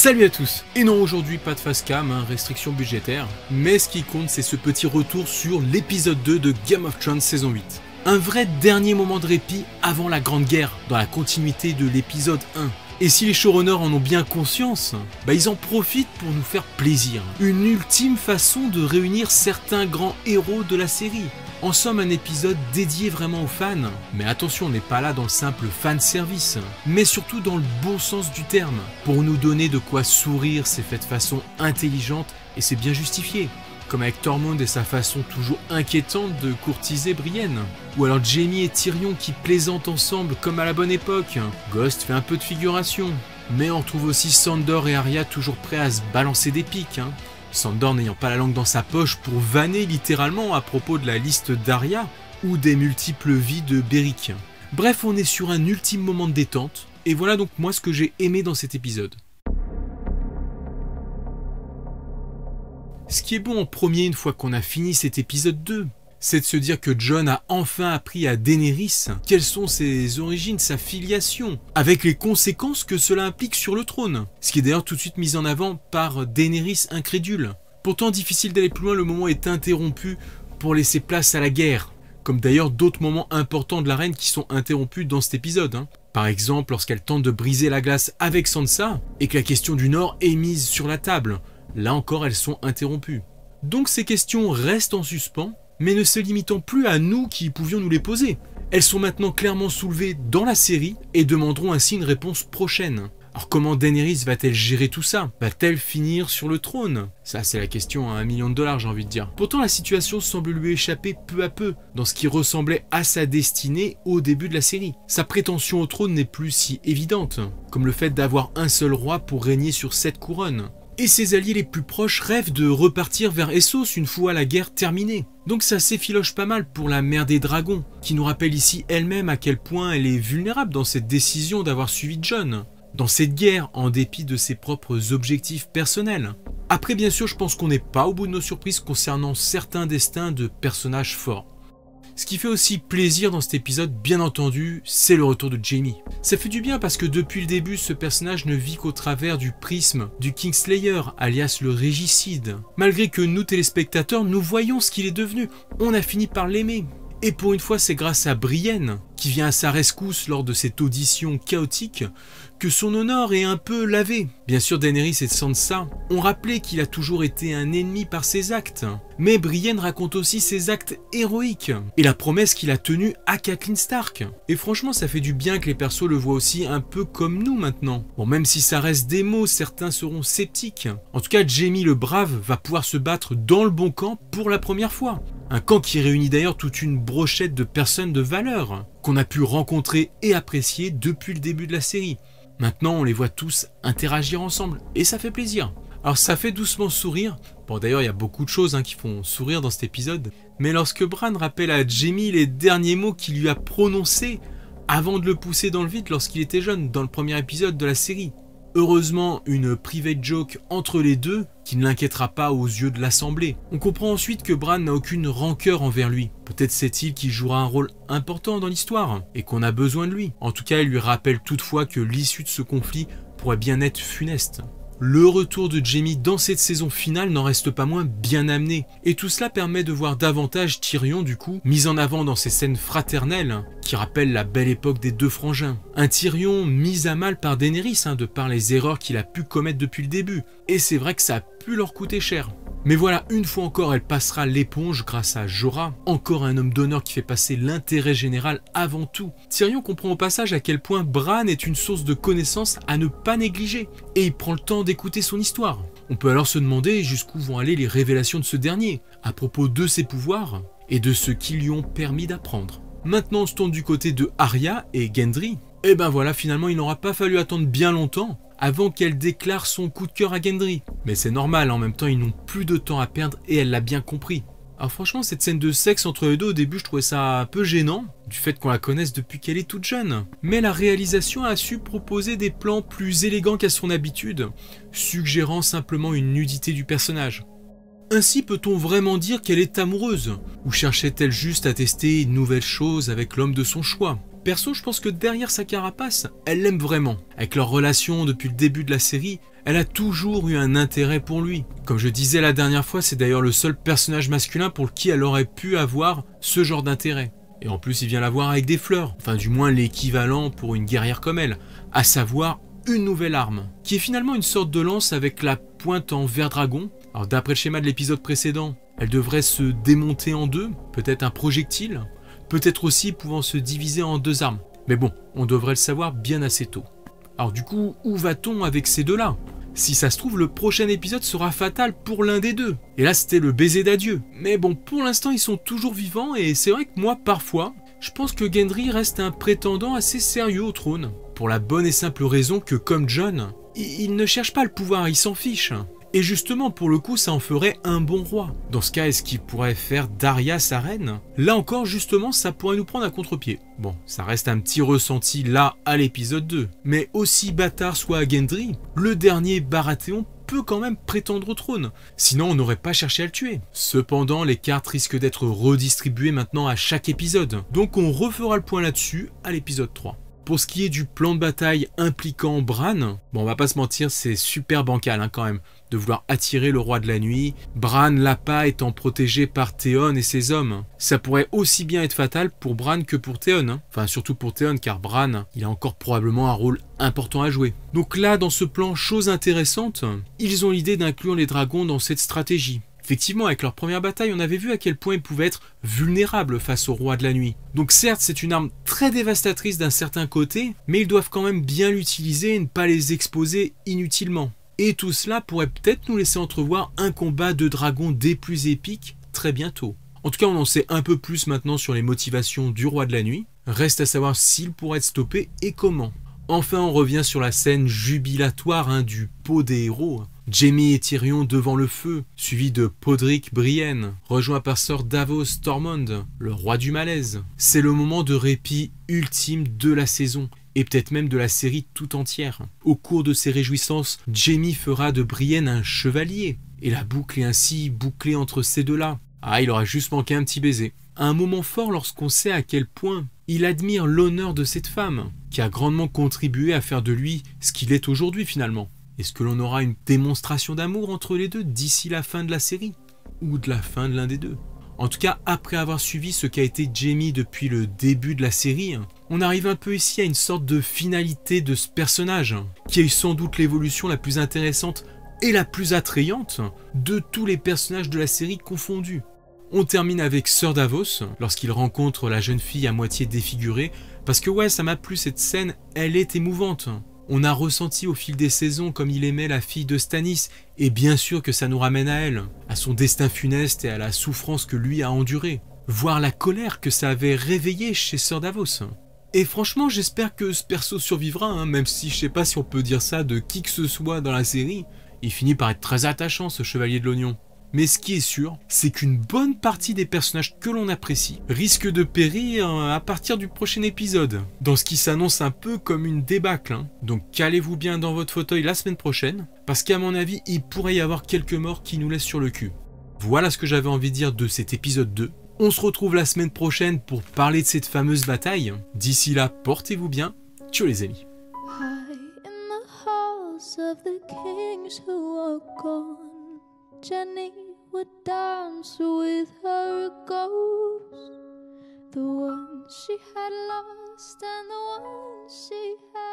Salut à tous. Et non, aujourd'hui pas de facecam, restriction budgétaire, mais ce qui compte c'est ce petit retour sur l'épisode 2 de Game of Thrones saison 8. Un vrai dernier moment de répit avant la Grande Guerre, dans la continuité de l'épisode 1. Et si les showrunners en ont bien conscience, ils en profitent pour nous faire plaisir. Une ultime façon de réunir certains grands héros de la série. En somme, un épisode dédié vraiment aux fans. Mais attention, on n'est pas là dans le simple fan service, mais surtout dans le bon sens du terme. Pour nous donner de quoi sourire, c'est fait de façon intelligente et c'est bien justifié. Comme avec Tormund et sa façon toujours inquiétante de courtiser Brienne. Ou alors Jaime et Tyrion qui plaisantent ensemble comme à la bonne époque. Ghost fait un peu de figuration. Mais on retrouve aussi Sandor et Arya toujours prêts à se balancer des pics. Sandor n'ayant pas la langue dans sa poche pour vanner littéralement à propos de la liste d'Arya ou des multiples vies de Beric. Bref, on est sur un ultime moment de détente. Et voilà donc moi ce que j'ai aimé dans cet épisode. Ce qui est bon en premier une fois qu'on a fini cet épisode 2, c'est de se dire que Jon a enfin appris à Daenerys quelles sont ses origines, sa filiation, avec les conséquences que cela implique sur le trône. Ce qui est d'ailleurs tout de suite mis en avant par Daenerys incrédule. Pourtant difficile d'aller plus loin, le moment est interrompu pour laisser place à la guerre. Comme d'ailleurs d'autres moments importants de la reine qui sont interrompus dans cet épisode. Par exemple lorsqu'elle tente de briser la glace avec Sansa et que la question du Nord est mise sur la table. Là encore, elles sont interrompues. Donc ces questions restent en suspens, mais ne se limitant plus à nous qui pouvions nous les poser. Elles sont maintenant clairement soulevées dans la série et demanderont ainsi une réponse prochaine. Alors comment Daenerys va-t-elle gérer tout ça? Va-t-elle finir sur le trône? Ça c'est la question à $1 million, j'ai envie de dire. Pourtant la situation semble lui échapper peu à peu dans ce qui ressemblait à sa destinée au début de la série. Sa prétention au trône n'est plus si évidente, comme le fait d'avoir un seul roi pour régner sur 7 couronnes. Et ses alliés les plus proches rêvent de repartir vers Essos une fois la guerre terminée. Donc ça s'effiloche pas mal pour la mère des dragons, qui nous rappelle ici elle-même à quel point elle est vulnérable dans cette décision d'avoir suivi Jon, dans cette guerre en dépit de ses propres objectifs personnels. Après bien sûr je pense qu'on n'est pas au bout de nos surprises concernant certains destins de personnages forts. Ce qui fait aussi plaisir dans cet épisode, bien entendu, c'est le retour de Jaime. Ça fait du bien parce que depuis le début, ce personnage ne vit qu'au travers du prisme du Kingslayer, alias le régicide. Malgré que nous, téléspectateurs, nous voyons ce qu'il est devenu, on a fini par l'aimer. Et pour une fois, c'est grâce à Brienne, qui vient à sa rescousse lors de cette audition chaotique, que son honneur est un peu lavé. Bien sûr, Daenerys et Sansa ont rappelé qu'il a toujours été un ennemi par ses actes. Mais Brienne raconte aussi ses actes héroïques et la promesse qu'il a tenue à Catelyn Stark. Et franchement, ça fait du bien que les persos le voient aussi un peu comme nous maintenant. Bon, même si ça reste des mots, certains seront sceptiques. En tout cas, Jaime le Brave va pouvoir se battre dans le bon camp pour la première fois. Un camp qui réunit d'ailleurs toute une brochette de personnes de valeur qu'on a pu rencontrer et apprécier depuis le début de la série. Maintenant, on les voit tous interagir ensemble et ça fait plaisir. Alors ça fait doucement sourire. Bon d'ailleurs, il y a beaucoup de choses qui font sourire dans cet épisode. Mais lorsque Bran rappelle à Jaime les derniers mots qu'il lui a prononcés avant de le pousser dans le vide lorsqu'il était jeune, dans le premier épisode de la série. Heureusement, une private joke entre les deux qui ne l'inquiétera pas aux yeux de l'Assemblée. On comprend ensuite que Bran n'a aucune rancœur envers lui. Peut-être sait-il qu'il jouera un rôle important dans l'histoire et qu'on a besoin de lui. En tout cas, il lui rappelle toutefois que l'issue de ce conflit pourrait bien être funeste. Le retour de Jaime dans cette saison finale n'en reste pas moins bien amené. Et tout cela permet de voir davantage Tyrion du coup, mis en avant dans ces scènes fraternelles qui rappellent la belle époque des deux frangins. Un Tyrion mis à mal par Daenerys de par les erreurs qu'il a pu commettre depuis le début. Et c'est vrai que ça a pu leur coûter cher. Mais voilà, une fois encore, elle passera l'éponge grâce à Jorah, encore un homme d'honneur qui fait passer l'intérêt général avant tout. Tyrion comprend au passage à quel point Bran est une source de connaissances à ne pas négliger, et il prend le temps d'écouter son histoire. On peut alors se demander jusqu'où vont aller les révélations de ce dernier, à propos de ses pouvoirs, et de ce qu'ils lui ont permis d'apprendre. Maintenant on se tourne du côté de Arya et Gendry, et ben voilà, finalement il n'aura pas fallu attendre bien longtemps, avant qu'elle déclare son coup de cœur à Gendry. Mais c'est normal, en même temps ils n'ont plus de temps à perdre et elle l'a bien compris. Alors franchement cette scène de sexe entre les deux au début je trouvais ça un peu gênant, du fait qu'on la connaisse depuis qu'elle est toute jeune. Mais la réalisation a su proposer des plans plus élégants qu'à son habitude, suggérant simplement une nudité du personnage. Ainsi peut-on vraiment dire qu'elle est amoureuse, ou cherchait-elle juste à tester une nouvelle chose avec l'homme de son choix? Perso, je pense que derrière sa carapace, elle l'aime vraiment. Avec leur relation depuis le début de la série, Elle a toujours eu un intérêt pour lui. Comme je disais la dernière fois, c'est d'ailleurs le seul personnage masculin pour qui elle aurait pu avoir ce genre d'intérêt. Et en plus, il vient la voir avec des fleurs, enfin du moins l'équivalent pour une guerrière comme elle, à savoir une nouvelle arme, qui est finalement une sorte de lance avec la pointe en vert dragon. Alors d'après le schéma de l'épisode précédent, elle devrait se démonter en deux, peut-être un projectile, peut-être aussi pouvant se diviser en deux armes. Mais bon, on devrait le savoir bien assez tôt. Alors du coup, où va-t-on avec ces deux-là ? Si ça se trouve, le prochain épisode sera fatal pour l'un des deux. Et là, c'était le baiser d'adieu. Mais bon, pour l'instant, ils sont toujours vivants et c'est vrai que moi, parfois, je pense que Gendry reste un prétendant assez sérieux au trône. Pour la bonne et simple raison que, comme Jon, il ne cherche pas le pouvoir, il s'en fiche. Et justement, pour le coup, ça en ferait un bon roi. Dans ce cas, est-ce qu'il pourrait faire d'Arya sa reine ? Là encore, justement, ça pourrait nous prendre à contre-pied. Bon, ça reste un petit ressenti là à l'épisode 2. Mais aussi bâtard soit Gendry, le dernier Baratheon peut quand même prétendre au trône. Sinon, on n'aurait pas cherché à le tuer. Cependant, les cartes risquent d'être redistribuées maintenant à chaque épisode. Donc on refera le point là-dessus à l'épisode 3. Pour ce qui est du plan de bataille impliquant Bran, bon on va pas se mentir, c'est super bancal quand même, de vouloir attirer le roi de la nuit, Bran Lapa étant protégé par Théon et ses hommes. Ça pourrait aussi bien être fatal pour Bran que pour Théon, enfin surtout pour Théon car Bran, il a encore probablement un rôle important à jouer. Donc là, dans ce plan, chose intéressante, ils ont l'idée d'inclure les dragons dans cette stratégie. Effectivement, avec leur première bataille, on avait vu à quel point ils pouvaient être vulnérables face au roi de la nuit. Donc certes, c'est une arme très dévastatrice d'un certain côté, mais ils doivent quand même bien l'utiliser et ne pas les exposer inutilement. Et tout cela pourrait peut-être nous laisser entrevoir un combat de dragons des plus épiques très bientôt. En tout cas, on en sait un peu plus maintenant sur les motivations du roi de la nuit. Reste à savoir s'il pourrait être stoppé et comment. Enfin, on revient sur la scène jubilatoire du pot des héros. Jaime et Tyrion devant le feu, suivi de Podrick Brienne, rejoint par Sir Davos Tormund, le roi du malaise. C'est le moment de répit ultime de la saison, et peut-être même de la série tout entière. Au cours de ces réjouissances, Jaime fera de Brienne un chevalier, et la boucle est ainsi bouclée entre ces deux-là. Ah, il aura juste manqué un petit baiser. Un moment fort lorsqu'on sait à quel point il admire l'honneur de cette femme, qui a grandement contribué à faire de lui ce qu'il est aujourd'hui finalement. Est-ce que l'on aura une démonstration d'amour entre les deux d'ici la fin de la série ? Ou de la fin de l'un des deux ? En tout cas, après avoir suivi ce qu'a été Jaime depuis le début de la série, on arrive un peu ici à une sorte de finalité de ce personnage, qui a eu sans doute l'évolution la plus intéressante et la plus attrayante de tous les personnages de la série confondus. On termine avec Sir Davos, lorsqu'il rencontre la jeune fille à moitié défigurée, parce que ouais, ça m'a plu cette scène, elle est émouvante. On a ressenti au fil des saisons comme il aimait la fille de Stannis, et bien sûr que ça nous ramène à elle, à son destin funeste et à la souffrance que lui a endurée, voire la colère que ça avait réveillée chez Sir Davos. Et franchement, j'espère que ce perso survivra, même si je sais pas si on peut dire ça de qui que ce soit dans la série, il finit par être très attachant ce chevalier de l'oignon. Mais ce qui est sûr, c'est qu'une bonne partie des personnages que l'on apprécie risquent de périr à partir du prochain épisode, dans ce qui s'annonce un peu comme une débâcle. Donc calez-vous bien dans votre fauteuil la semaine prochaine, parce qu'à mon avis, il pourrait y avoir quelques morts qui nous laissent sur le cul. Voilà ce que j'avais envie de dire de cet épisode 2. On se retrouve la semaine prochaine pour parler de cette fameuse bataille. D'ici là, portez-vous bien. Ciao les amis. Jenny would dance with her ghost, the one she had lost and the one she had